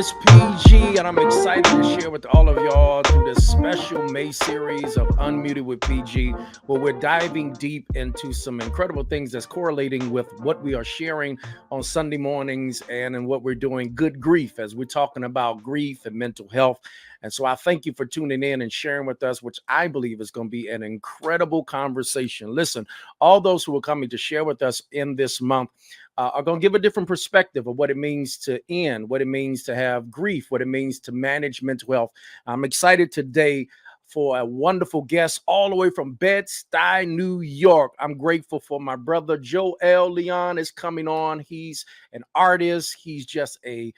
it's PG, and I'm excited to share with all of y'all through this special May series of Unmuted with PG, where we're diving deep into some incredible things that's correlating with what we are sharing on Sunday mornings and in what we're doing, Good Grief, as we're talking about grief and mental health. And so I thank you for tuning in and sharing with us, which I believe is going to be an incredible conversation. Listen, all those who are coming to share with us in this month are going to give a different perspective of what it means to end, what it means to have grief, what it means to manage mental health. I'm excited today for a wonderful guest all the way from Bed-Stuy, New York. I'm grateful for my brother Joel Leon is coming on. He's an artist. He's just a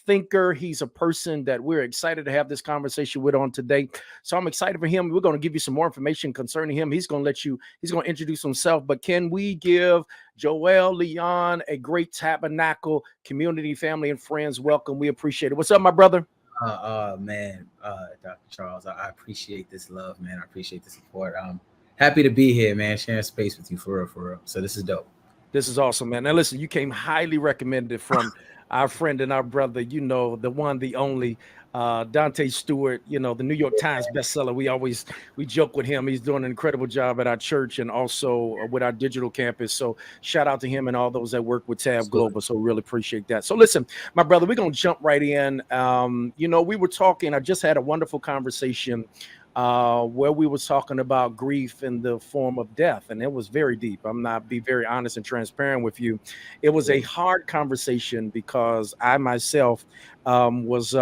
thinker. He's a person that we're excited to have this conversation with on today. So I'm excited for him. We're going to give you some more information concerning him. He's going to introduce himself. But can we give Joel Leon a great Tabernacle community, family, and friends welcome? We appreciate it. What's up, my brother? Man, Dr. Charles, I appreciate this love, man. I appreciate the support. I'm happy to be here, man, sharing space with you for real, for real. So this is dope. This is awesome, man. Now, listen, you came highly recommended from our friend and our brother, the one, the only, Dante Stewart, the New York Times bestseller. We joke with him. He's doing an incredible job at our church and also with our digital campus. So shout out to him and all those that work with Tab Global. So really appreciate that. So listen, my brother, we're going to jump right in. We were talking, I just had a wonderful conversation where we were talking about grief in the form of death, and it was very deep. I'm not be very honest and transparent with you. It was a hard conversation because I myself was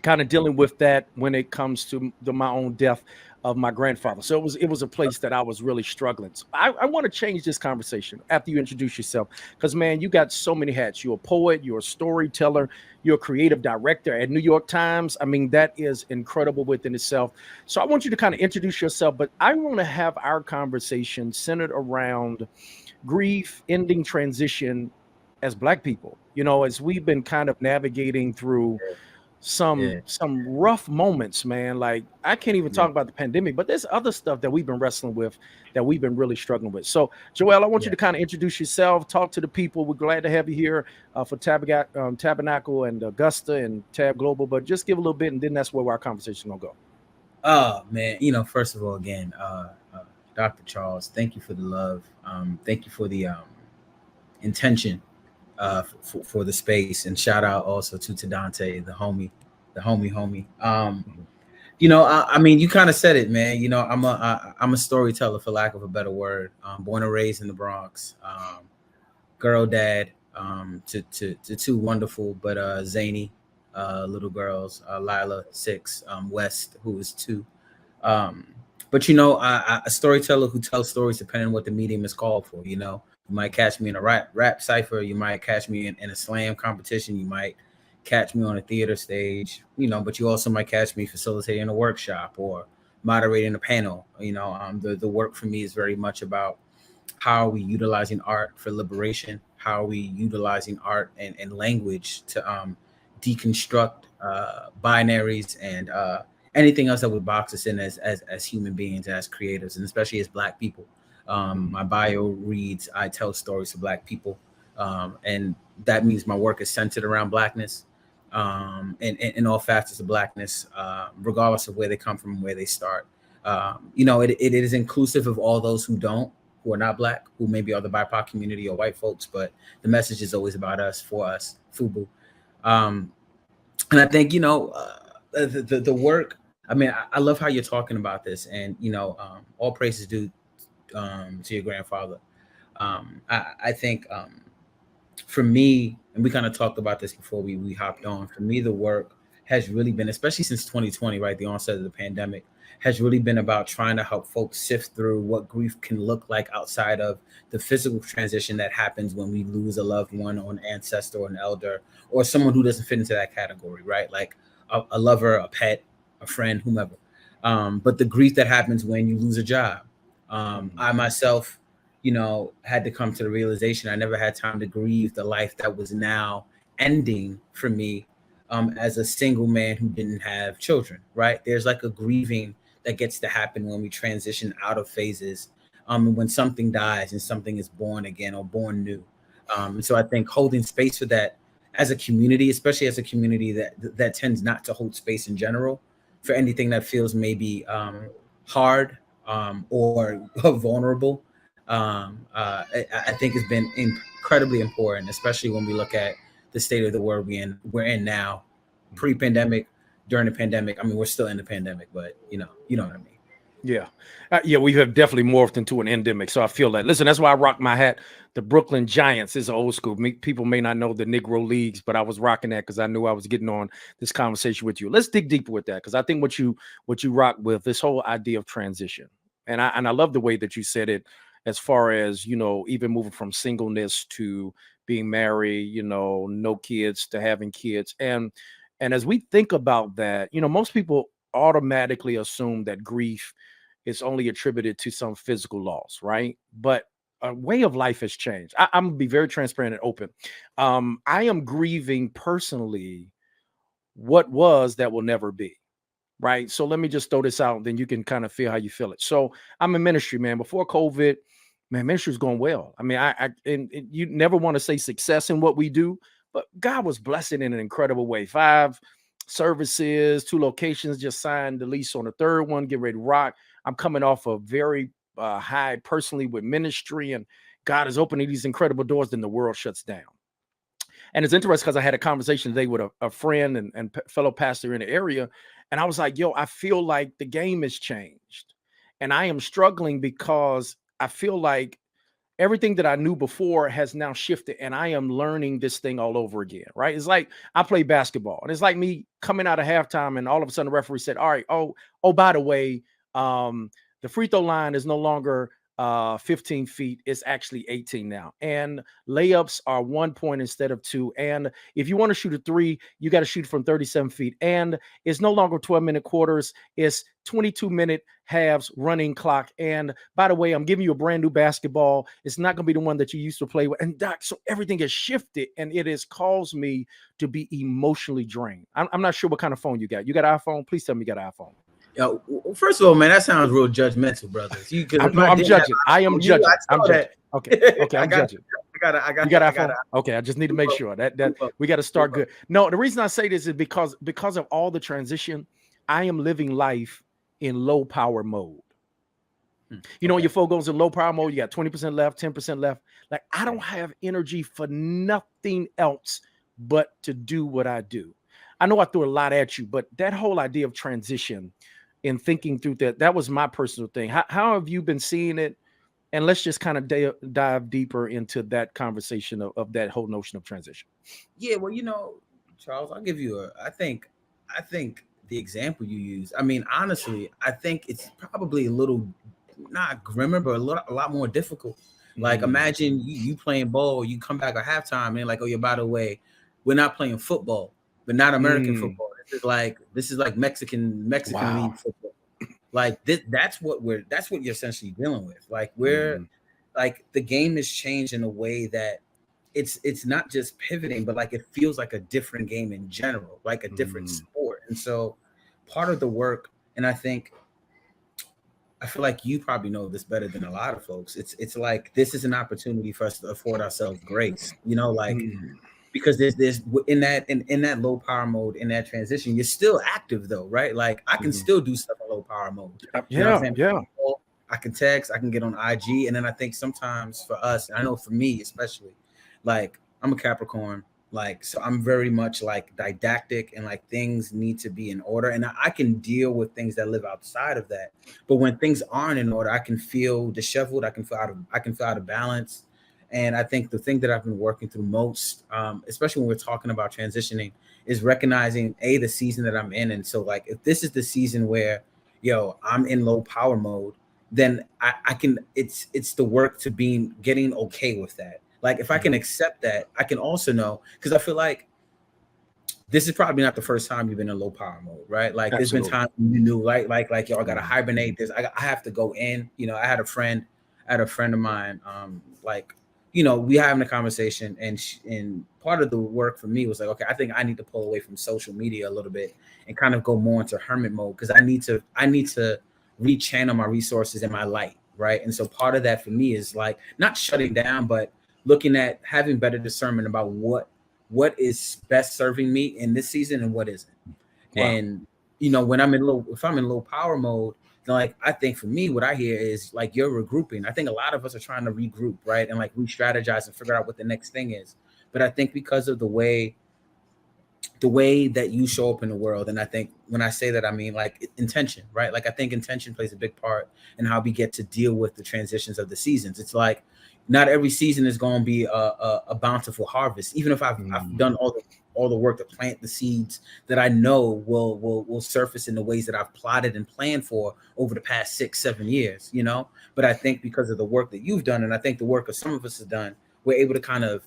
kind of dealing with that when it comes to my own death of my grandfather. So it was a place that I was really struggling. So I want to change this conversation after you introduce yourself, because man, you got so many hats. You're a poet, you're a storyteller, you're a creative director at New York Times. I mean, that is incredible within itself. So I want you to kind of introduce yourself, but I want to have our conversation centered around grief, ending, transition as Black people, as we've been kind of navigating through some rough moments, man. Like, I can't even talk about the pandemic, but there's other stuff that we've been wrestling with, that we've been really struggling with. So Joel, I want you to kind of introduce yourself, talk to the people. We're glad to have you here for Tabernacle and Augusta and Tab Global, but just give a little bit, and then that's where our conversation gonna go. Oh man, first of all, again, Dr. Charles, thank you for the love. Thank you for the intention for the space, and shout out also to Dante, the homie. I mean, you kind of said it, man. I'm a storyteller, for lack of a better word. Born and raised in the Bronx, girl dad to two wonderful but zany little girls, Lila 6, West, who is 2. But a storyteller who tells stories depending on what the medium is called for. You might catch me in a rap cipher. You might catch me in a slam competition. You might catch me on a theater stage, but you also might catch me facilitating a workshop or moderating a panel. The work for me is very much about how are we utilizing art for liberation, how are we utilizing art and language to deconstruct binaries and anything else that would box us in as human beings, as creators, and especially as Black people. My bio reads, I tell stories to Black people. And that means my work is centered around Blackness and in all facets of Blackness, regardless of where they come from and where they start. It is inclusive of all those who are not Black, who maybe are the BIPOC community or white folks, but the message is always about us, for us, FUBU. And I think, the work, I mean, I love how you're talking about this, and, all praises due to your grandfather. I think for me, and we kind of talked about this before we hopped on, for me, the work has really been, especially since 2020, right, the onset of the pandemic, has really been about trying to help folks sift through what grief can look like outside of the physical transition that happens when we lose a loved one or an ancestor or an elder or someone who doesn't fit into that category, right? Like a lover, a pet, a friend, whomever. But the grief that happens when you lose a job. I myself, had to come to the realization I never had time to grieve the life that was now ending for me as a single man who didn't have children, right? There's like a grieving that gets to happen when we transition out of phases, when something dies and something is born again or born new. And so I think holding space for that as a community, especially as a community that tends not to hold space in general for anything that feels maybe hard or vulnerable. I think has been incredibly important, especially when we look at the state of the world we're in now, pre-pandemic, during the pandemic. I mean, we're still in the pandemic, but you know what I mean. Yeah. Yeah, we have definitely morphed into an endemic. So I feel that. Listen, that's why I rock my hat. The Brooklyn Giants is old school. People may not know the Negro Leagues, but I was rocking that because I knew I was getting on this conversation with you. Let's dig deeper with that, because I think what you rock with, this whole idea of transition. And I love the way that you said it, as far as, even moving from singleness to being married, no kids to having kids. And as we think about that, most people automatically assume that grief is only attributed to some physical loss, right? But a way of life has changed. I'm gonna be very transparent and open. I am grieving personally what was that will never be, right? So let me just throw this out, then you can kind of feel how you feel it. So I'm in ministry, man. Before COVID, man, ministry's going well. I mean, and you never want to say success in what we do, but God was blessing in an incredible way. 5 services, 2 locations, just signed the lease on the 3rd one, get ready to rock. I'm coming off a very high personally with ministry, and God is opening these incredible doors. Then the world shuts down. And it's interesting because I had a conversation today with a friend and fellow pastor in the area. And I was like, yo, I feel like the game has changed. And I am struggling because I feel like everything that I knew before has now shifted, and I am learning this thing all over again, right? It's like I play basketball, and it's like me coming out of halftime, and all of a sudden the referee said, all right, oh, by the way, the free throw line is no longer 15 feet, it's actually 18 now. And layups are 1 point instead of 2. And if you want to shoot a 3, you got to shoot from 37 feet. And it's no longer 12-minute quarters, it's 22-minute halves running clock. And by the way, I'm giving you a brand new basketball. It's not going to be the one that you used to play with. And Doc, so everything has shifted, and it has caused me to be emotionally drained. I'm not sure what kind of phone you got. You got an iPhone? Please tell me you got an iPhone. Yo, first of all, man, that sounds real judgmental, brothers. I'm judging. I am judging. I'm judging. Okay, I'm judging. I got you got iPhone? Okay, I just need to make sure that we got to start good. No, the reason I say this is because of all the transition, I am living life in low power mode. When your phone goes in low power mode, you got 20% left, 10% left. Like, I don't have energy for nothing else but to do what I do. I know I threw a lot at you, but that whole idea of transition and thinking through that was my personal thing. How have you been seeing it? And let's just kind of dive deeper into that conversation of that whole notion of transition. Yeah, well, Charles, I'll give you I think the example you use, I mean, honestly, I think it's probably a little, not grimmer, but a lot more difficult. Like, imagine you playing ball, you come back at halftime and like, oh, yeah, by the way, we're not playing football, but not American football. This is like Mexican League football. Like that's what you're essentially dealing with. Like, like the game has changed in a way that it's not just pivoting, but like it feels like a different game in general, like a different sport. And so part of the work, and I feel like you probably know this better than a lot of folks. It's like, this is an opportunity for us to afford ourselves grace, because there's in that low power mode, in that transition, you're still active though, right? Like, I can still do stuff in low power mode. Yeah. I can text, I can get on IG. And then I think sometimes for us, I know for me especially, like, I'm a Capricorn, like, so I'm very much like didactic, and like things need to be in order, and I can deal with things that live outside of that. But when things aren't in order, I can feel disheveled, I can feel out of balance. And I think the thing that I've been working through most, especially when we're talking about transitioning, is recognizing the season that I'm in. And so, like, if this is the season where, I'm in low power mode, then I can, it's the work to getting okay with that. Like, if I can accept that, I can also know, because I feel like this is probably not the first time you've been in low power mode, right? Like, Absolutely. There's been times when you knew, like y'all got to hibernate this. I have to go in. I had a friend of mine, we having a conversation, and part of the work for me was like, okay, I think I need to pull away from social media a little bit and kind of go more into hermit mode, because I need to rechannel my resources in my light, right? And so part of that for me is like not shutting down, but looking at having better discernment about what what is best serving me in this season and what isn't. Wow. And when if I'm in low power mode, then like I think for me, what I hear is like you're regrouping. I think a lot of us are trying to regroup, right? And like re-strategize and figure out what the next thing is. But I think because of the way that you show up in the world, and I think when I say that, I mean like intention, right? Like I think intention plays a big part in how we get to deal with the transitions of the seasons. It's like not every season is going to be a bountiful harvest, even if I've done all the work to plant the seeds that I know will surface in the ways that I've plotted and planned for over the past 6-7 years, But I think because of the work that you've done, and I think the work of some of us has done, we're able to kind of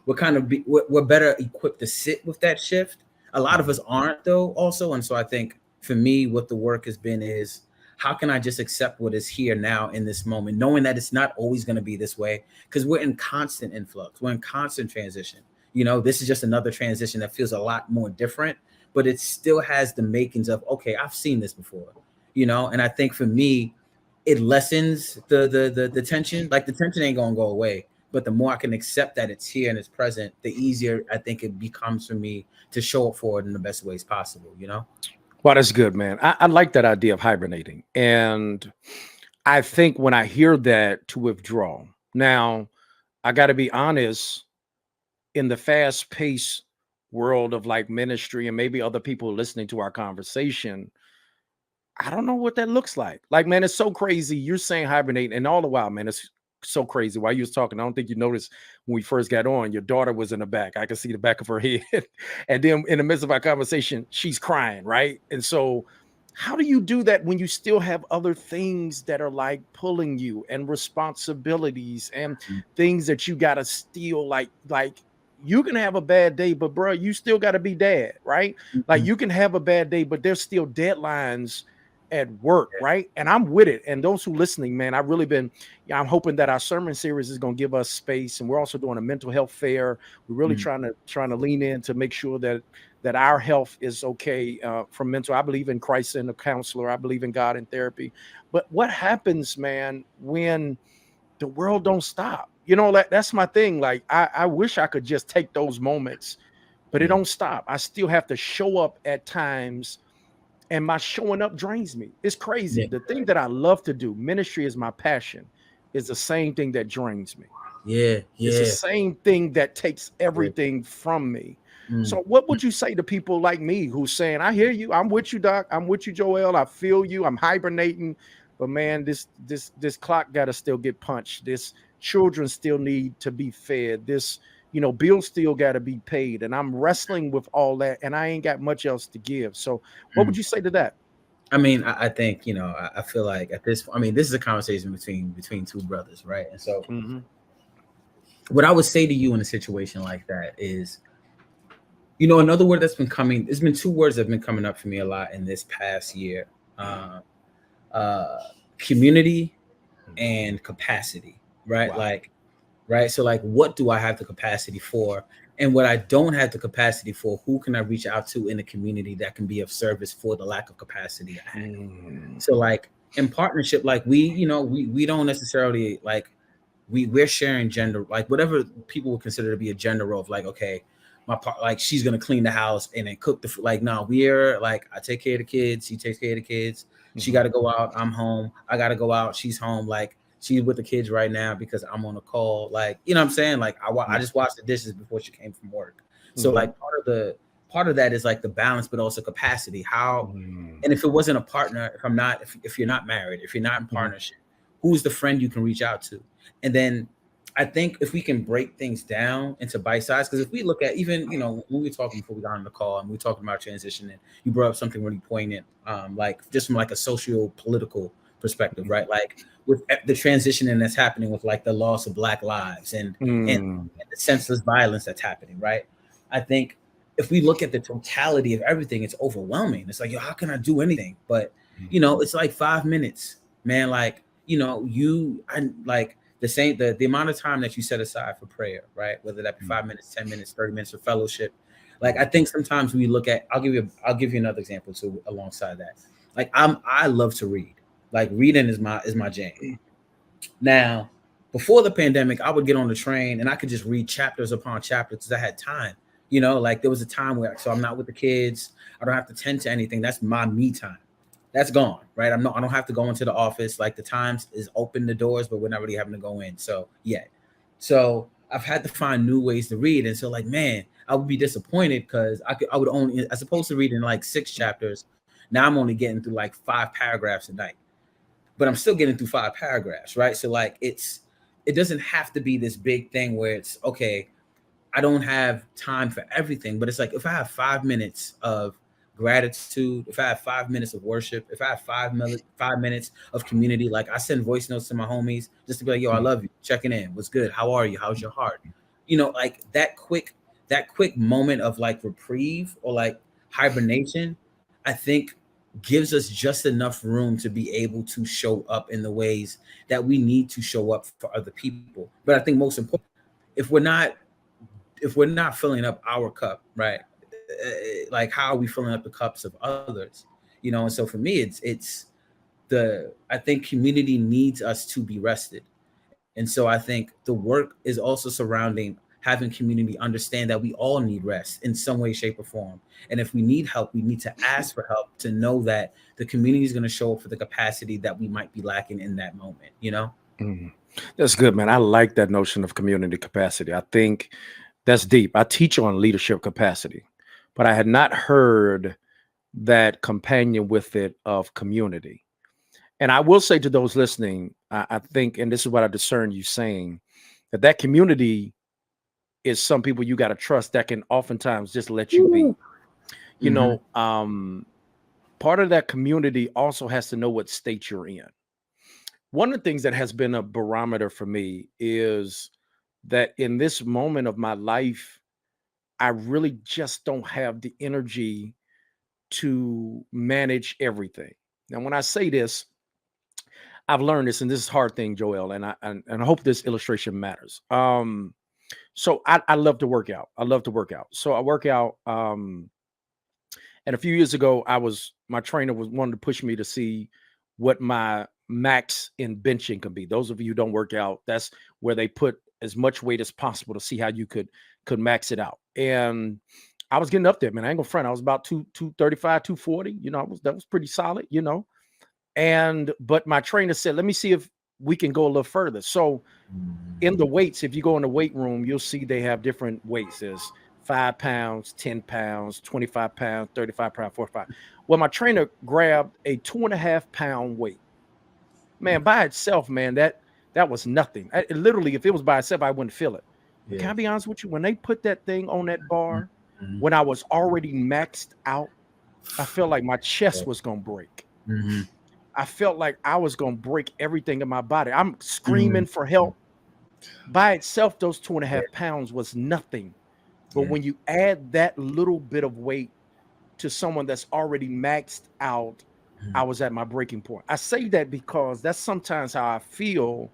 we're better equipped to sit with that shift. A lot of us aren't though also. And so I think for me, what the work has been is how can I just accept what is here now in this moment, knowing that it's not always going to be this way, because we're in constant influx. We're in constant transition. This is just another transition that feels a lot more different, but it still has the makings of, okay, I've seen this before, and I think for me, it lessens the tension. Like the tension ain't going to go away. But the more I can accept that it's here and it's present, the easier I think it becomes for me to show up for it in the best ways possible, Well, that's good, man. I like that idea of hibernating. And I think when I hear that, to withdraw. Now, I got to be honest, in the fast-paced world of like ministry and maybe other people listening to our conversation, I don't know what that looks like. Like, man, it's so crazy. You're saying hibernate, and all the while, man, it's so crazy. While you was talking, I don't think you noticed when we first got on, your daughter was in the back. I could see the back of her head. And then in the midst of our conversation, she's crying, right? And so how do you do that when you still have other things that are like pulling you and responsibilities and things that you got to still like you can have a bad day, but bro, you still got to be dad, right? Like you can have a bad day, but there's still deadlines at work, right? And I'm with it. And those who listening, man, I've really been, I'm hoping that our sermon series is going to give us space. And we're also doing a mental health fair. We're really trying to lean in to make sure that our health is okay from mental. I believe in Christ and a counselor. I believe in God and therapy. But what happens, man, when the world don't stop? That's my thing. Like I wish I could just take those moments, but it don't stop. I still have to show up at times. And my showing up drains me. It's crazy. Yeah. The thing that I love to do, ministry is my passion, is the same thing that drains me. Yeah. It's the same thing that takes everything from me. So what would you say to people like me who's saying, I hear you, I'm with you, Doc, I'm with you, Joel, I feel you, I'm hibernating, but man, this clock got to still get punched. This children still need to be fed. This bills still got to be paid, and I'm wrestling with all that, and I ain't got much else to give. So what would you say to that? I mean, I think, I feel like at this, this is a conversation between two brothers, right? And so what I would say to you in a situation like that is, another word that's been coming, there's been two words that have been coming up for me a lot in this past year, community and capacity, right? Wow. Right. So like, what do I have the capacity for? And what I don't have the capacity for, who can I reach out to in the community that can be of service for the lack of capacity I have? So like in partnership, like we don't necessarily like, we're sharing gender, like whatever people would consider to be a gender role of like, okay, my part, like she's going to clean the house and then cook the food. Like, no, we're like, I take care of the kids. She takes care of the kids. She got to go out. I'm home. I got to go out. She's home. Like, she's with the kids right now because I'm on a call. Like, you know what I'm saying? Like I just washed the dishes before she came from work. So like part of that is like the balance, but also capacity. How, and if it wasn't a partner, if you're not married, if you're not in partnership, who's the friend you can reach out to? And then I think if we can break things down into bite size, because if we look at even, when we were talking before we got on the call and we were talking about transition, and you brought up something really poignant, like just from like a socio-political perspective, right? Like with the transitioning that's happening with like the loss of Black lives and the senseless violence that's happening, right? I think if we look at the totality of everything, it's overwhelming. It's like, yo, how can I do anything? But, it's like 5 minutes, man. Like, the amount of time that you set aside for prayer, right? Whether that be 5 minutes, 10 minutes, 30 minutes for fellowship. Like, I think sometimes we look at, I'll give you another example too, alongside that. Like I love to read. Like reading is my jam. Now, before the pandemic, I would get on the train and I could just read chapters upon chapters because I had time. You know, like there was a time where, so I'm not with the kids. I don't have to tend to anything. That's my me time. That's gone, right? I don't have to go into the office. Like the Times is open the doors, but we're not really having to go in. So yeah. So I've had to find new ways to read. And so like, man, I would be disappointed because I would only, as opposed to reading like 6 chapters, now I'm only getting through like 5 paragraphs a night. But I'm still getting through 5 paragraphs, right? So like it doesn't have to be this big thing where it's okay, I don't have time for everything, but it's like if I have 5 minutes of gratitude, if I have 5 minutes of worship, if I have 5 minutes of community, like I send voice notes to my homies just to be like, yo, I love you, checking in, what's good, how are you, how's your heart, you know, like that quick moment of like reprieve or like hibernation, I think gives us just enough room to be able to show up in the ways that we need to show up for other people. But I think most important, if we're not filling up our cup, right? Like how are we filling up the cups of others? You know, and so for me, I think community needs us to be rested. And so I think the work is also surrounding having community understand that we all need rest in some way, shape, or form. And if we need help, we need to ask for help to know that the community is going to show up for the capacity that we might be lacking in that moment, you know? Mm. That's good, man. I like that notion of community capacity. I think that's deep. I teach on leadership capacity, but I had not heard that companion with it of community. And I will say to those listening, I think, and this is what I discern you saying, that community is some people you got to trust that can oftentimes just let you be. You know, part of that community also has to know what state you're in. One of the things that has been a barometer for me is that in this moment of my life, I really just don't have the energy to manage everything. Now, when I say this, I've learned this, and this is a hard thing, Joel, and I hope this illustration matters. So I love to work out. I love to work out. So I work out. And a few years ago, my trainer was wanting to push me to see what my max in benching can be. Those of you who don't work out, that's where they put as much weight as possible to see how you could max it out. And I was getting up there, man. I ain't gonna front. I was about 235, 240. You know, that was pretty solid, you know. But my trainer said, let me see if we can go a little further. So in the weights, if you go in the weight room, you'll see they have different weights. There's 5 pounds, 10 pounds, 25 pounds, 35 pounds, 45. Well, my trainer grabbed a 2.5 pound weight. Man, by itself, man, that was nothing. Literally, if it was by itself, I wouldn't feel it. Yeah. Can I be honest with you? When they put that thing on that bar, when I was already maxed out, I felt like my chest was going to break. I felt like I was going to break everything in my body. I'm screaming for help. By itself, those 2.5 pounds was nothing. But when you add that little bit of weight to someone that's already maxed out, I was at my breaking point. I say that because that's sometimes how I feel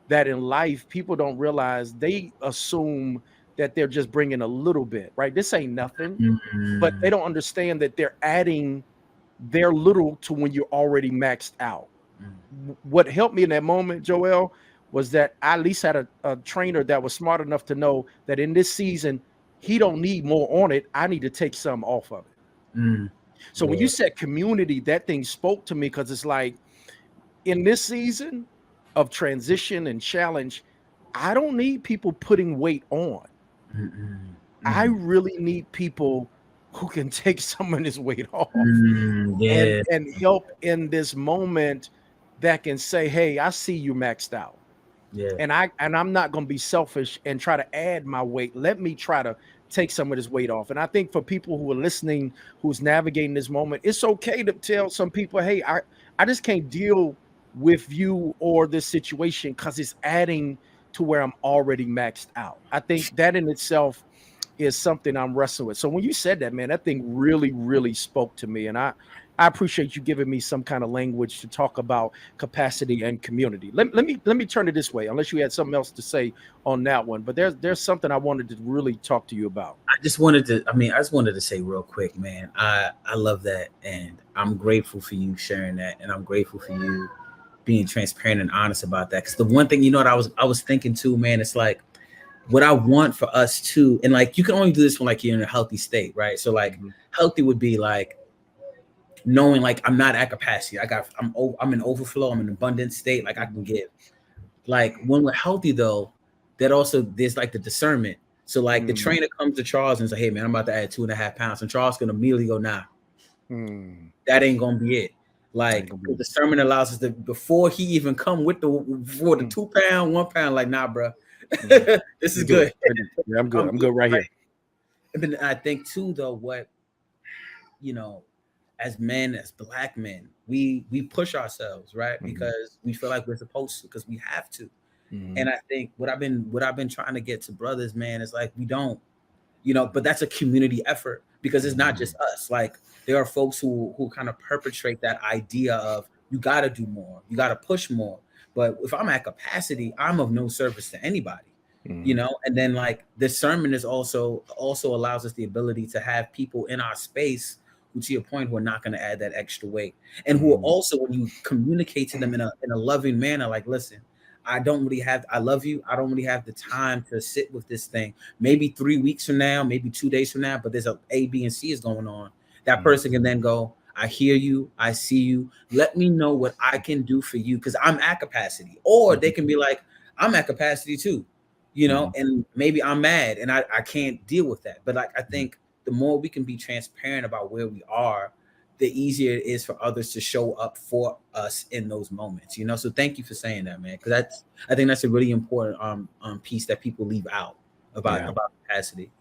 that in life, people don't realize, they assume that they're just bringing a little bit, right? This ain't nothing, but they don't understand that they're adding their little to when you're already maxed out. What helped me in that moment, Joel, was that I at least had a trainer that was smart enough to know that in this season, he don't need more on it. I need to take some off of it. So when you said community, that thing spoke to me, because it's like, in this season of transition and challenge, I don't need people putting weight on. I really need people who can take some of this weight off and help in this moment, that can say, hey, I see you maxed out. And I'm not going to be selfish and try to add my weight. Let me try to take some of this weight off. And I think for people who are listening, who's navigating this moment, it's okay to tell some people, hey, I just can't deal with you or this situation because it's adding to where I'm already maxed out. I think that in itself is something I'm wrestling with. So when you said that, man, that thing really, really spoke to me. And I appreciate you giving me some kind of language to talk about capacity and community. Let me turn it this way, unless you had something else to say on that one. But there's something I wanted to really talk to you about. I just wanted to say real quick, man, I love that. And I'm grateful for you sharing that. And I'm grateful for you being transparent and honest about that. Because the one thing, you know what I was thinking too, man, it's like what I want for us too, and like you can only do this when like you're in a healthy state, right? So like healthy would be like knowing like I'm not at capacity. I'm in overflow, I'm in abundant state, like I can give. Like when we're healthy though, that also there's like the discernment. So like the trainer comes to Charles and say, hey man, I'm about to add 2.5 pounds. And Charles gonna immediately go, nah, that ain't gonna be it. Like the discernment allows us to, before he even come with the 2 pound, 1 pound, like, nah, bro. This is good. Yeah, I'm good. I'm good right here. And then I think too, though, what, you know, as men, as Black men, we push ourselves, right? Because we feel like we're supposed to, because we have to. And I think what I've been trying to get to brothers, man, is like we don't, you know, but that's a community effort, because it's not just us. Like there are folks who kind of perpetrate that idea of you got to do more, you got to push more. But if I'm at capacity, I'm of no service to anybody. You know, and then like discernment is also allows us the ability to have people in our space who, to your point, who are not going to add that extra weight, and who are also, when you communicate to them in a loving manner, like, listen, I love you. I don't really have the time to sit with this thing. Maybe 3 weeks from now, maybe 2 days from now, but there's A, B, and C is going on. That person can then go, I hear you. I see you. Let me know what I can do for you, because I'm at capacity. Or they can be like, I'm at capacity too, you know, and maybe I'm mad and I can't deal with that. But like, I think the more we can be transparent about where we are, the easier it is for others to show up for us in those moments, you know? So thank you for saying that, man. Cause I think that's a really important piece that people leave out about capacity.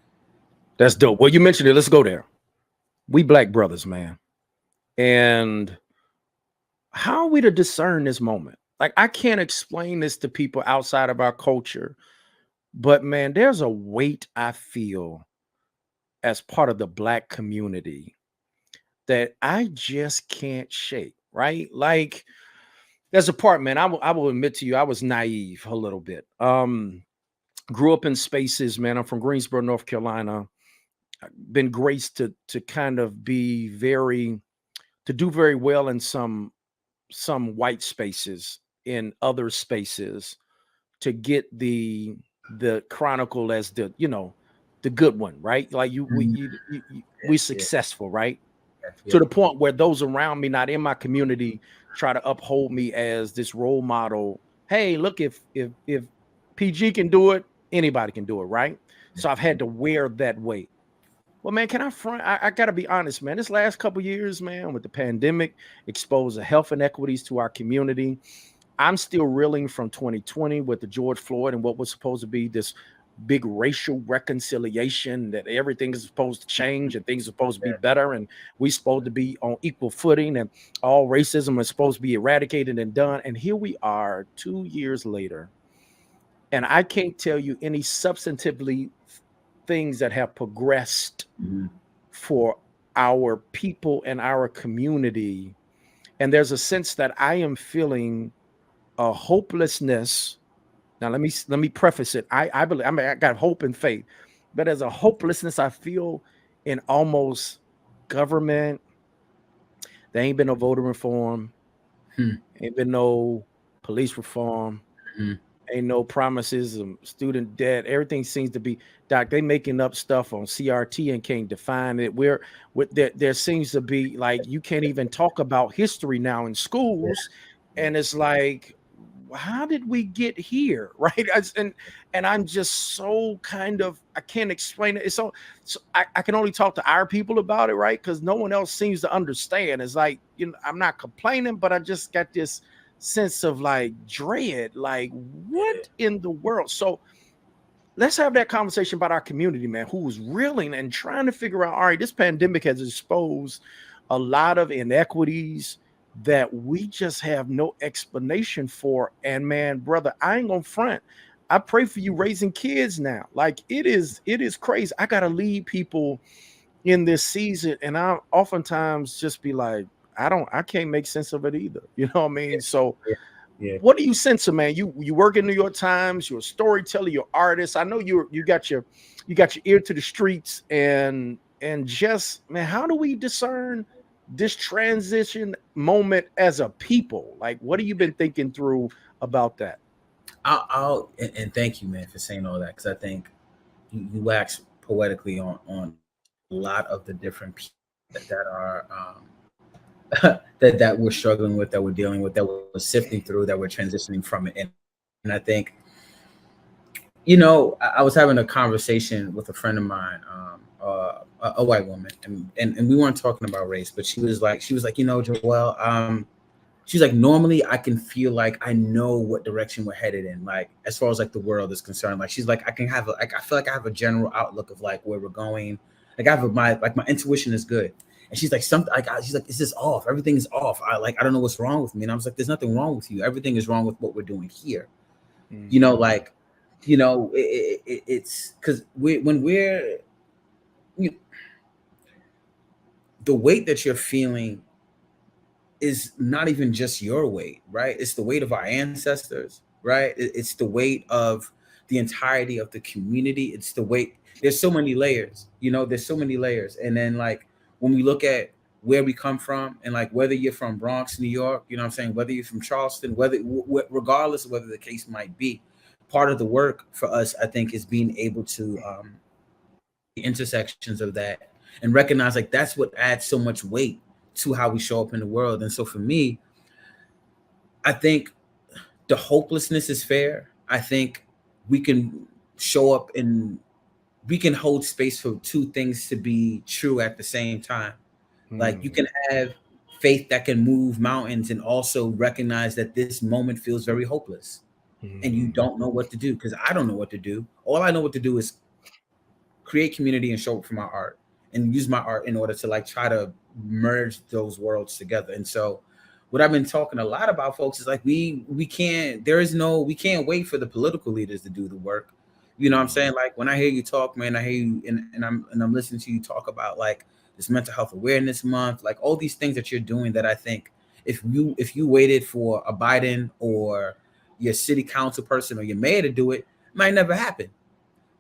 That's dope. Well, you mentioned it. Let's go there. We Black brothers, man. And how are we to discern this moment? Like, I can't explain this to people outside of our culture, but man, there's a weight I feel as part of the Black community that I just can't shake, right? Like, there's a part, man, I will admit to you, I was naive a little bit. Grew up in spaces, man. I'm from Greensboro, North Carolina. I've been graced to kind of be to do very well in some white spaces, in other spaces, to get the chronicle as the, you know, the good one, right? Like we successful, right? To the point where those around me, not in my community, try to uphold me as this role model. Hey, look, if PG can do it, anybody can do it, right? So I've had to wear that weight. Well, man, can I front? I got to be honest, man. This last couple of years, man, with the pandemic, exposed the health inequities to our community. I'm still reeling from 2020 with the George Floyd and what was supposed to be this big racial reconciliation, that everything is supposed to change and things are supposed to be better, and we supposed to be on equal footing, and all racism is supposed to be eradicated and done. And here we are 2 years later, and I can't tell you any substantively things that have progressed for our people and our community. And there's a sense that I am feeling a hopelessness. Now let me preface it. I believe, I got hope and faith, but there's a hopelessness I feel in almost government. There ain't been no voter reform, ain't been no police reform, ain't no promises of student debt. Everything seems to be, Doc, they making up stuff on CRT and can't define it. There seems to be like, you can't even talk about history now in schools. And it's like, how did we get here, right? And I'm just so kind of, I can't explain it. It's so I can only talk to our people about it, right? Because no one else seems to understand. It's like, you know, I'm not complaining, but I just got this sense of like dread, like what in the world? So let's have that conversation about our community, man, who's reeling and trying to figure out, all right, this pandemic has exposed a lot of inequities that we just have no explanation for. And man, brother, I ain't gonna front. I pray for you raising kids now. Like it is crazy. I gotta lead people in this season, and I oftentimes just be like, I can't make sense of it either. You know what I mean? So what do you sense, man? You work in New York Times, you're a storyteller, you're an artist. I know you got your ear to the streets, and just, man, how do we discern this transition moment as a people? Like, what have you been thinking through about that? And thank you, man, for saying all that, because I think you wax poetically on a lot of the different people that are that we're struggling with, that we're dealing with, that we're sifting through, that we're transitioning from it. And I think, you know, I was having a conversation with a friend of mine, a white woman, and we weren't talking about race, but she was like, you know, Joel, she's like, normally I can feel like I know what direction we're headed in, like as far as like the world is concerned. Like she's like, I can have I feel like I have a general outlook of like where we're going. Like I have my intuition is good. And she's like, she's like, is this off? Everything is off. I don't know what's wrong with me. And I was like, there's nothing wrong with you. Everything is wrong with what we're doing here. Mm-hmm. You know, like, you know, it's because the weight that you're feeling is not even just your weight, right? It's the weight of our ancestors, right? It's the weight of the entirety of the community. It's the weight. There's so many layers, you know, there's so many layers. And then like, when we look at where we come from, and like whether you're from Bronx, New York, you know what I'm saying, whether you're from Charleston, regardless of whether the case might be, part of the work for us, I think, is being able to the intersections of that and recognize like that's what adds so much weight to how we show up in the world. And so for me, I think the hopelessness is fair. I think we can show up and we can hold space for two things to be true at the same time. Like you can have faith that can move mountains and also recognize that this moment feels very hopeless and you don't know what to do, because I don't know what to do. All I know what to do is create community and show up for my art and use my art in order to like try to merge those worlds together. And so what I've been talking a lot about, folks, is like we can't wait for the political leaders to do the work. You know what I'm saying? Like when I hear you talk, man, I hear you and I'm listening to you talk about like this mental health awareness month, like all these things that you're doing that I think if you waited for a Biden or your city council person or your mayor to do it, might never happen.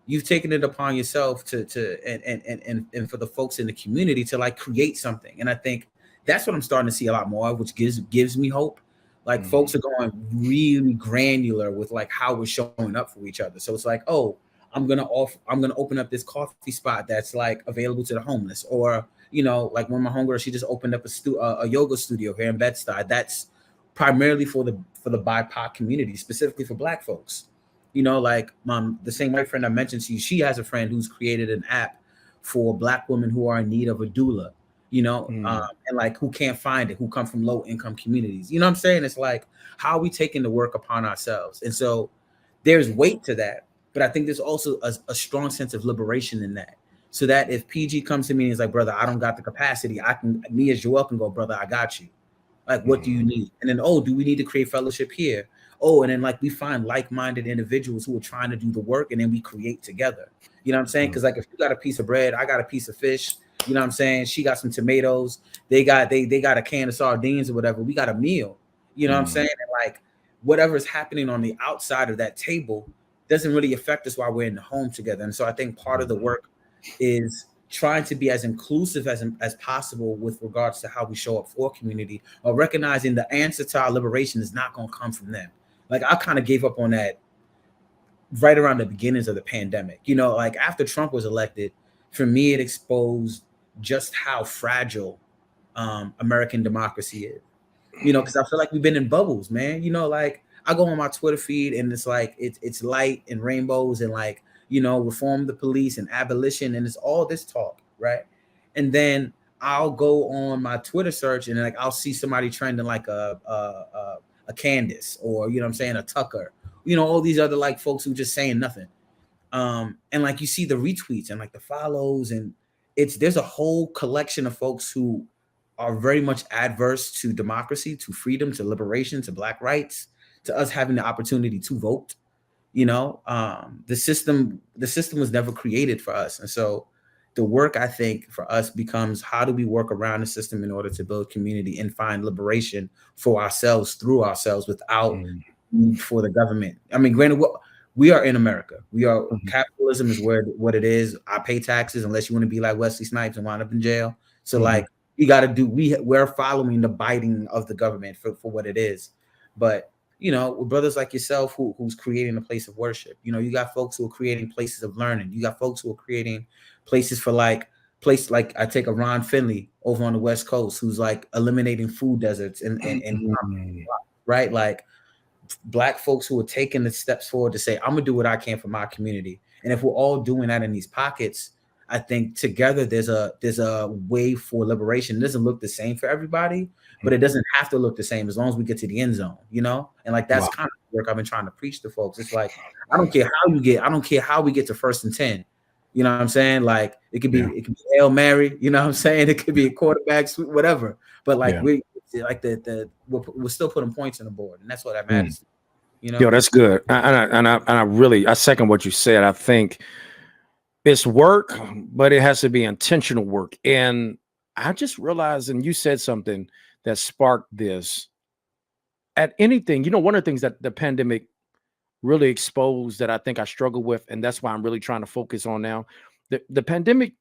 You've taken it upon yourself to for the folks in the community to like create something. And I think that's what I'm starting to see a lot more of, which gives me hope. Like folks are going really granular with like how we're showing up for each other. So it's like, oh, I'm gonna open up this coffee spot that's like available to the homeless, or you know, like when my homegirl, she just opened up a yoga studio here in Bed-Stuy that's primarily for the BIPOC community, specifically for Black folks. You know, like the same white friend I mentioned to you, she has a friend who's created an app for Black women who are in need of a doula. You know, and like who can't find it, who come from low income communities. You know what I'm saying? It's like, how are we taking the work upon ourselves? And so there's weight to that, but I think there's also a strong sense of liberation in that. So that if PG comes to me and is like, brother, I don't got the capacity, me as Joel can go, brother, I got you. Like, what do you need? And then, oh, do we need to create fellowship here? Oh, and then like we find like-minded individuals who are trying to do the work, and then we create together. You know what I'm saying? Because like if you got a piece of bread, I got a piece of fish. You know what I'm saying? She got some tomatoes. They got a can of sardines or whatever. We got a meal. You know what I'm saying? And like whatever's happening on the outside of that table doesn't really affect us while we're in the home together. And so I think part of the work is trying to be as inclusive as possible with regards to how we show up for community, or recognizing the answer to our liberation is not going to come from them. Like I kind of gave up on that right around the beginnings of the pandemic. You know, like after Trump was elected, for me, it exposed just how fragile American democracy is. You know, because I feel like we've been in bubbles, man. You know, like I go on my Twitter feed and it's like it's light and rainbows and like, you know, reform the police and abolition, and it's all this talk, right? And then I'll go on my Twitter search and like I'll see somebody trending like a Candace, or you know what I'm saying, a Tucker, you know, all these other like folks who just saying nothing. And like you see the retweets and like the follows, and there's a whole collection of folks who are very much adverse to democracy, to freedom, to liberation, to Black rights, to us having the opportunity to vote. You know, the system was never created for us. And so the work, I think, for us becomes, how do we work around the system in order to build community and find liberation for ourselves, through ourselves, without need for the government. I mean, granted, we are in America. We are capitalism is what it is. I pay taxes unless you want to be like Wesley Snipes and wind up in jail. So like we got to do. We're following the biting of the government for what it is. But with brothers like yourself who's creating a place of worship. You got folks who are creating places of learning. You got folks who are creating places for like I take a Ron Finley over on the West Coast who's like eliminating food deserts and right, like Black folks who are taking the steps forward to say, I'm gonna do what I can for my community. And if we're all doing that in these pockets, I think together there's a way for liberation. It doesn't look the same for everybody, but it doesn't have to look the same as long as we get to the end zone, And like that's kind of work I've been trying to preach to folks. It's like I don't care how we get to 1st and 10. You know what I'm saying? Like it could be Hail Mary, you know what I'm saying? It could be a quarterback sweep, whatever. But like we're still putting points on the board, and that's what that matters. Yo, that's good. And I really second what you said. I think it's work, but it has to be intentional work. And I just realized, and you said something that sparked this. At anything, one of the things that the pandemic really exposed that I think I struggle with, and that's why I'm really trying to focus on now, the pandemic,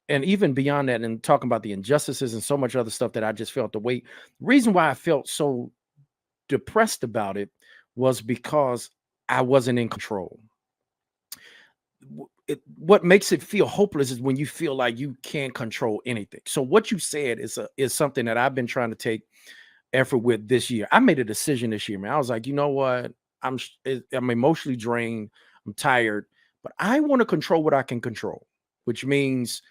and even beyond that, and talking about the injustices and so much other stuff that I just felt the weight. The reason why I felt so depressed about it was because I wasn't in control. What makes it feel hopeless is when you feel like you can't control anything. So what you said is something that I've been trying to take effort with this year. I made a decision this year, man. I was like, you know what? I'm emotionally drained. I'm tired, but I want to control what I can control, which means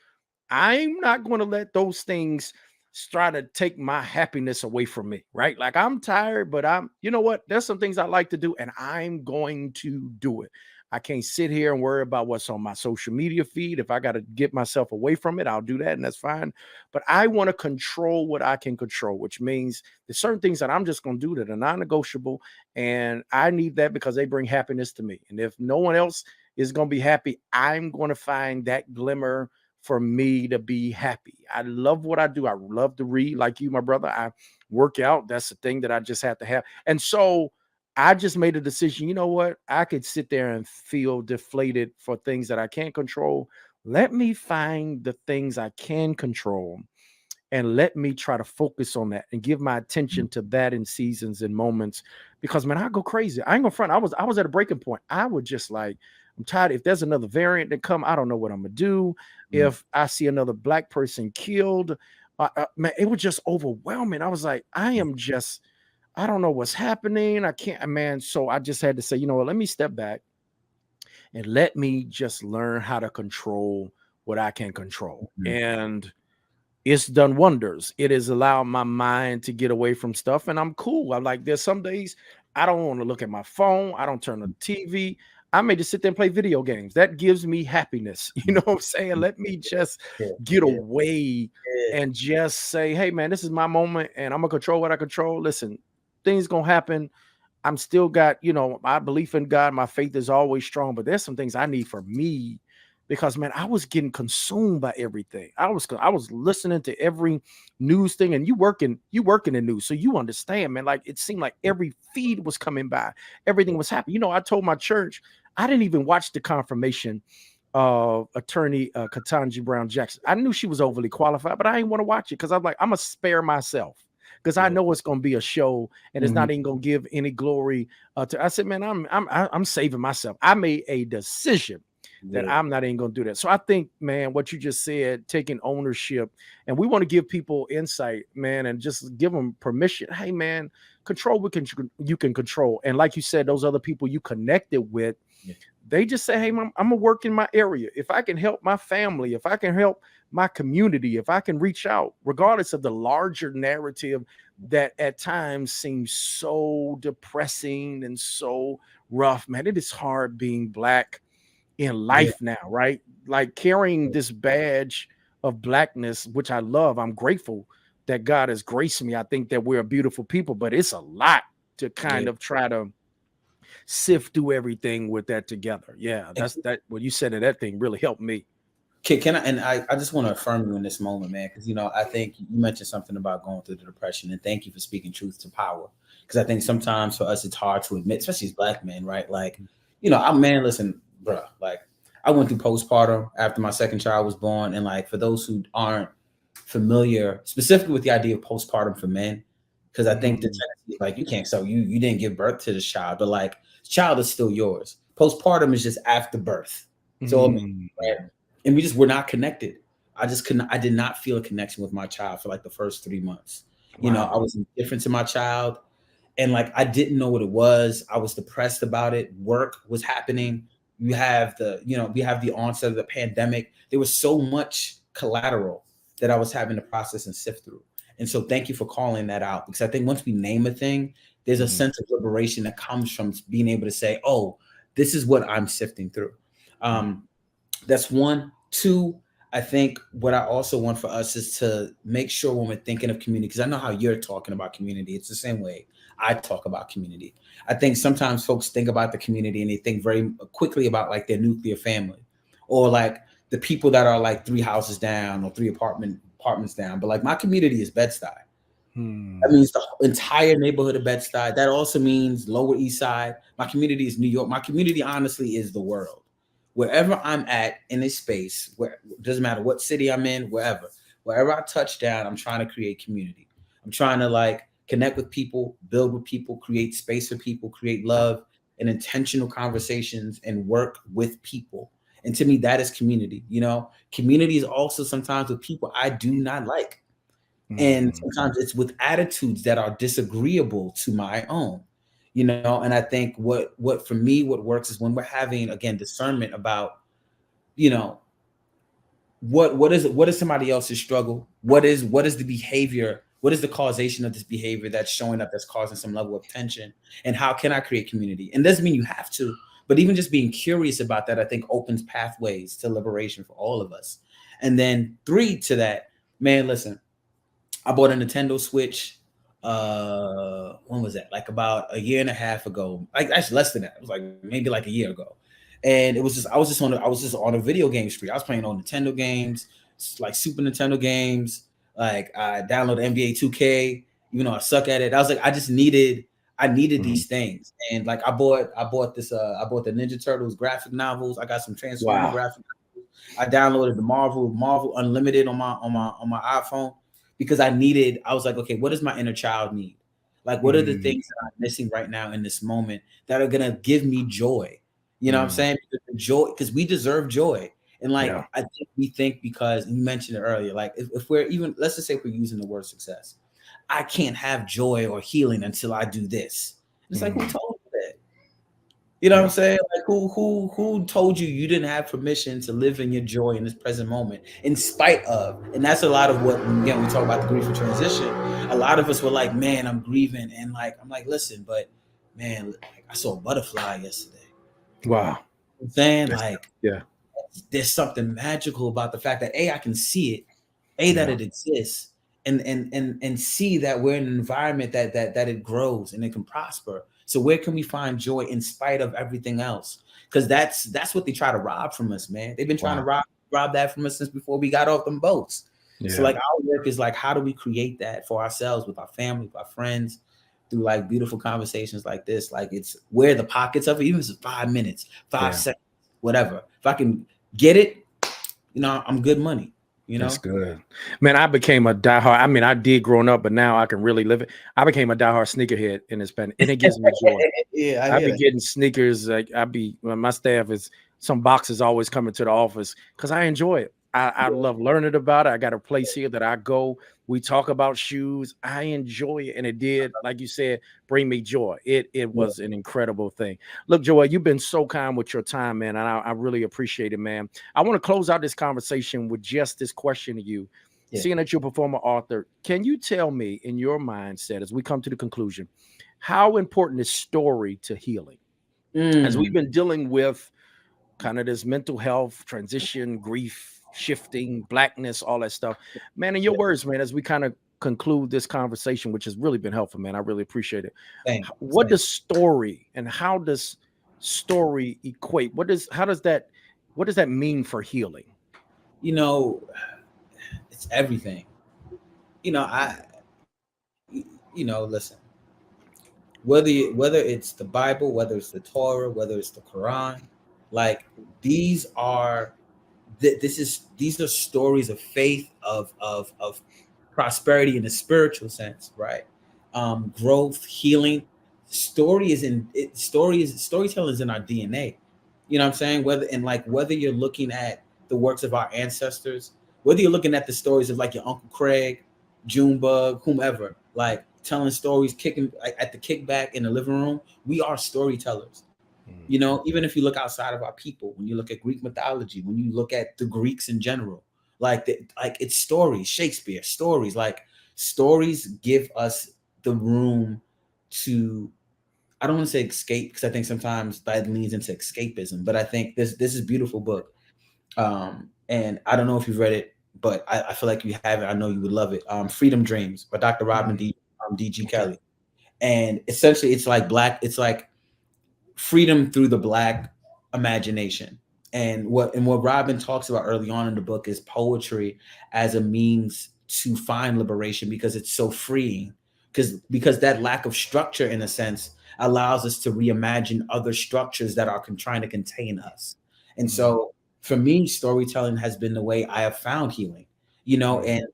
I'm not going to let those things try to take my happiness away from me, right? Like I'm tired, but you know what? There's some things I like to do, and I'm going to do it. I can't sit here and worry about what's on my social media feed. If I got to get myself away from it, I'll do that, and that's fine. But I want to control what I can control, which means there's certain things that I'm just going to do that are non-negotiable, and I need that because they bring happiness to me. And if no one else is going to be happy, I'm going to find that glimmer for me to be happy. I love what I do. I love to read like you, my brother. I work out. That's the thing that I just have to have. And so I just made a decision. You know what? I could sit there and feel deflated for things that I can't control. Let me find the things I can control and let me try to focus on that and give my attention to that in seasons and moments, because man, I go crazy. I ain't gonna front. I was at a breaking point. I would just like, I'm tired. If there's another variant that come, I don't know what I'm gonna do. If I see another Black person killed, man, it was just overwhelming. I was like, I don't know what's happening. I can't, man. So I just had to say, you know what, let me step back and let me just learn how to control what I can control. And it's done wonders. It has allowed my mind to get away from stuff, and I'm cool. I'm like, there's some days I don't want to look at my phone. I don't turn on the TV. I may just sit there and play video games. That gives me happiness. You know what I'm saying? Let me just get away and just say, hey, man, this is my moment, and I'm going to control what I control. Listen, things going to happen. I'm still got, my belief in God. My faith is always strong, but there's some things I need for me, because, man, I was getting consumed by everything. I was listening to every news thing, and you work in news, so you understand, man. Like it seemed like every feed was coming by, everything was happening. I told my church I didn't even watch the confirmation of attorney Ketanji Brown Jackson. I knew she was overly qualified, but I didn't want to watch it because I'm like, I'm gonna spare myself, because I know it's gonna be a show and it's not even gonna give any glory to. I said, man, I'm saving myself. I made a decision that I'm not even going to do that. So I think, man, what you just said, taking ownership, and we want to give people insight, man, and just give them permission. Hey, man, control what you can control. And like you said, those other people you connected with, they just say, hey, I'm going to work in my area. If I can help my family, if I can help my community, if I can reach out, regardless of the larger narrative that at times seems so depressing and so rough, man, it is hard being Black in life now, right? Like carrying this badge of Blackness, which I love. I'm grateful that God has graced me. I think that we're a beautiful people, but it's a lot to kind of try to sift through everything with that together. Yeah, that's what you said, that thing really helped me. Can I? And I just want to affirm you in this moment, man, because I think you mentioned something about going through the depression, and thank you for speaking truth to power. Because I think sometimes for us it's hard to admit, especially as Black men, right? Like, listen, bro, like I went through postpartum after my second child was born, and like for those who aren't familiar, specifically with the idea of postpartum for men, because I think the tendency is like you can't, so you didn't give birth to this child, but like child is still yours. Postpartum is just after birth. So right? And we just were not connected. I did not feel a connection with my child for like the first 3 months. Wow. You know, I was indifferent to my child, and like I didn't know what it was. I was depressed about it. Work was happening. We have the onset of the pandemic. There was so much collateral that I was having to process and sift through. And so thank you for calling that out, because I think once we name a thing, there's a sense of liberation that comes from being able to say, oh, this is what I'm sifting through. That's one. Two, I think what I also want for us is to make sure when we're thinking of community, because I know how you're talking about community, it's the same way I talk about community. I think sometimes folks think about the community and they think very quickly about like their nuclear family, or like the people that are like 3 houses down or 3 apartments down. But like my community is Bed-Stuy. That means the entire neighborhood of Bed-Stuy. That also means Lower East Side. My community is New York. My community honestly is the world. Wherever I'm at in a space, where it doesn't matter what city I'm in, wherever I touch down, I'm trying to create community. I'm trying to like connect with people, build with people, create space for people, create love and intentional conversations, and work with people. And to me, that is community. You know, community is also sometimes with people I do not like. And sometimes it's with attitudes that are disagreeable to my own. You know, and I think what for me, what works is when we're having, again, discernment about, you know, what is somebody else's struggle? What is the behavior? What is the causation of this behavior that's showing up, that's causing some level of tension? And how can I create community? And doesn't mean you have to, but even just being curious about that, I think opens pathways to liberation for all of us. And then 3 to that, man, listen, I bought a Nintendo Switch. When was that? Like about a year and a half ago. Like actually less than that. It was like maybe like a year ago. And it was just I was just on a video game spree. I was playing on Nintendo games, like Super Nintendo games. Like I downloaded NBA 2K. Even though I suck at it, I was like, I needed these things. And like I bought the Ninja Turtles graphic novels. I got some Transformer graphic novels. I downloaded the Marvel Unlimited on my iPhone, because I was like, okay, what does my inner child need? Like, what are the things that I'm missing right now in this moment that are going to give me joy? You know what I'm saying? Because we deserve joy. And like, I think we think, because you mentioned it earlier, like if we're even, let's just say if we're using the word success, I can't have joy or healing until I do this. It's like, who told you that? You know what I'm saying? Like who told you didn't have permission to live in your joy in this present moment, in spite of? And that's a lot of what, again, we talk about the grief and transition. A lot of us were like, man, I'm grieving. And like, I'm like, listen, but man, like, I saw a butterfly yesterday. Wow. You know I'm saying? Like, there's something magical about the fact that I can see it, that it exists, and see that we're in an environment that it grows and it can prosper. So where can we find joy in spite of everything else? Because that's what they try to rob from us, man. They've been trying to rob that from us since before we got off them boats. So like our work is like, how do we create that for ourselves, with our family, with our friends, through like beautiful conversations like this? Like, it's where the pockets of it, even if it's 5 minutes, 5 seconds, whatever. If I can get it, you know, I'm good money. You know? That's good, man. I became a diehard. I mean, I did growing up, but now I can really live it. I became a diehard sneakerhead in this pen, and it gives me joy. I be getting sneakers. Like my staff is, some boxes always coming to the office because I enjoy it. I love learning about it. I got a place here that I go. We talk about shoes. I enjoy it, and it did, like you said, bring me joy. It was an incredible thing. Look, Joel, you've been so kind with your time, man, and I really appreciate it, man. I want to close out this conversation with just this question to you. Seeing that you're a performer, author, can you tell me, in your mindset, as we come to the conclusion, how important is story to healing? As we've been dealing with kind of this mental health, transition, grief, shifting, blackness, all that stuff, man, in your words, man, as we kind of conclude this conversation, which has really been helpful, man, I really appreciate it. What does story, and how does story equate? What does that mean for healing? You know, it's everything. You know, listen, whether it's the Bible, whether it's the Torah, whether it's the Quran, like these are these are stories of faith, of prosperity in the spiritual sense, right? Growth, healing. Storytelling is in our DNA. You know what I'm saying? Whether you're looking at the works of our ancestors, whether you're looking at the stories of like your Uncle Craig, Junebug, whomever, like telling stories, kicking like, at the kickback in the living room, we are storytellers. You know, even if you look outside of our people, when you look at Greek mythology, when you look at the Greeks in general, like it's stories, Shakespeare, stories, like stories give us the room to, I don't want to say escape, because I think sometimes that leans into escapism, but I think this is a beautiful book. And I don't know if you've read it, but I feel like you have it. I know you would love it. Freedom Dreams by Dr. Robin D.G. Kelly. And essentially it's like freedom through the Black imagination. And what Robin talks about early on in the book is poetry as a means to find liberation, because it's so freeing, because that lack of structure, in a sense, allows us to reimagine other structures that are trying to contain us. And so for me, storytelling has been the way I have found healing, you know, and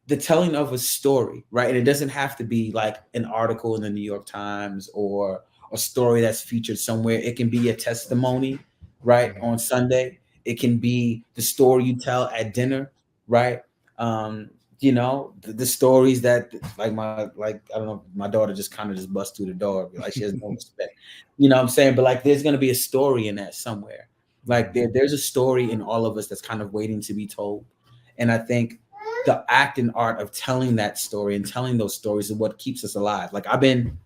the telling of a story, right? And it doesn't have to be like an article in the New York Times or a story that's featured somewhere. It can be a testimony, right? On Sunday. It can be the story you tell at dinner, right? You know, the stories that I don't know, my daughter just kind of just busts through the door, like she has no respect. You know what I'm saying? But like there's gonna be a story in that somewhere. Like there's a story in all of us that's kind of waiting to be told. And I think the act and art of telling that story and telling those stories is what keeps us alive. Like I've been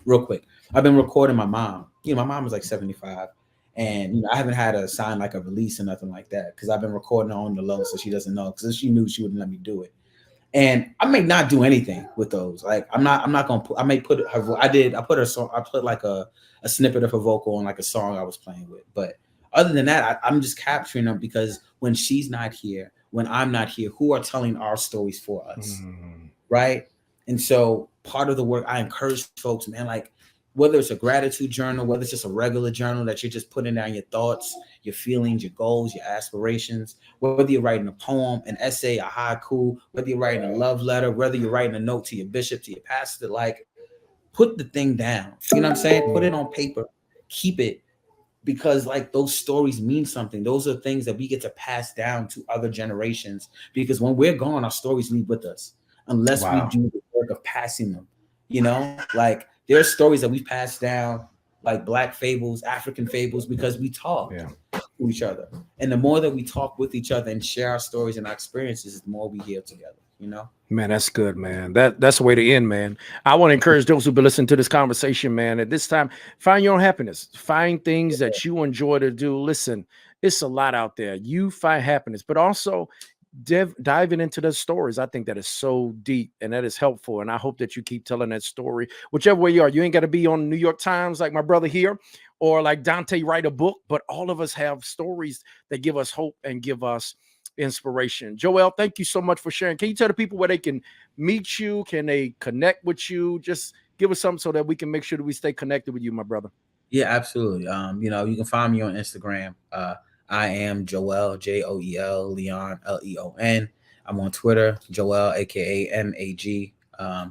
recording my mom. You know, my mom is like 75. And you know, I haven't had a sign like a release or nothing like that, because I've been recording her on the low, so she doesn't know, because if she knew, she wouldn't let me do it. And I may not do anything with those. Like I'm not gonna put, I may put her, I put like a snippet of her vocal on like a song I was playing with. But other than that, I'm just capturing them, because when she's not here, when I'm not here, who are telling our stories for us, right? And so part of the work, I encourage folks, man, like whether it's a gratitude journal, whether it's just a regular journal that you're just putting down your thoughts, your feelings, your goals, your aspirations, whether you're writing a poem, an essay, a haiku, whether you're writing a love letter, whether you're writing a note to your bishop, to your pastor, like put the thing down. You know what I'm saying? Put it on paper, keep it, because like those stories mean something. Those are things that we get to pass down to other generations, because when we're gone, our stories leave with us, unless we do the work of passing them. You know, like there are stories that we pass down, like Black fables, African fables, because we talk to each other. And the more that we talk with each other and share our stories and our experiences, the more we heal together, you know? Man, that's good, man. That's the way to end, man. I want to encourage those who've been listening to this conversation, man. At this time, find your own happiness. Find things that you enjoy to do. Listen, it's a lot out there. You find happiness, but also diving into the stories. I think that is so deep and that is helpful. And I hope that you keep telling that story, whichever way you are. You ain't got to be on New York Times like my brother here, or like Dante write a book, but all of us have stories that give us hope and give us inspiration. Joel, thank you so much for sharing. Can you tell the people where they can meet you? Can they connect with you? Just give us something so that we can make sure that we stay connected with you, my brother. Yeah, absolutely. You know, you can find me on Instagram. I am Joel, Joel, Leon, Leon. I'm on Twitter, Joel, aka MAG. You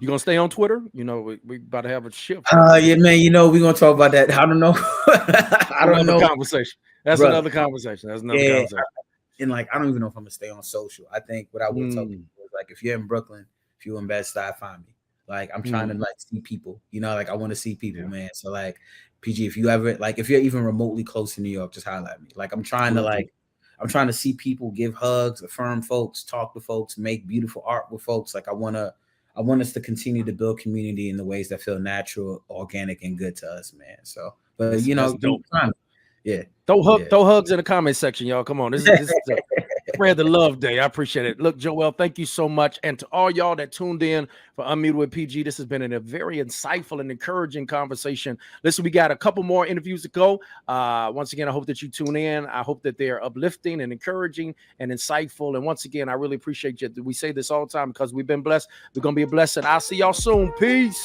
gonna stay on Twitter? You know, we about to have a shift. Yeah, man. You know, we're gonna talk about that. I don't know. I don't know. Conversation. That's brother. Another conversation. That's another conversation. And like, I don't even know if I'm gonna stay on social. I think what I would tell people is like, if you're in Brooklyn, if you're in Bed-Stuy, find me. Like, I'm trying to like see people. You know, like I want to see people, man. So like, PG, if you ever like, if you're even remotely close to New York, just holler at me. Like, I'm trying to see people, give hugs, affirm folks, talk to folks, make beautiful art with folks. Like, I want us to continue to build community in the ways that feel natural, organic, and good to us, man. So, but you know, throw hugs in the comment section, y'all. Come on, this is spread the love day. I appreciate it. Look, Joel, thank you so much, and to all y'all that tuned in for Unmuted with PG, this has been a very insightful and encouraging conversation. Listen, we got a couple more interviews to go. Once again, I hope that you tune in. I hope that they're uplifting and encouraging and insightful. And once again, I really appreciate you. We say this all the time because we've been blessed. We're gonna be a blessing. I'll see y'all soon. Peace.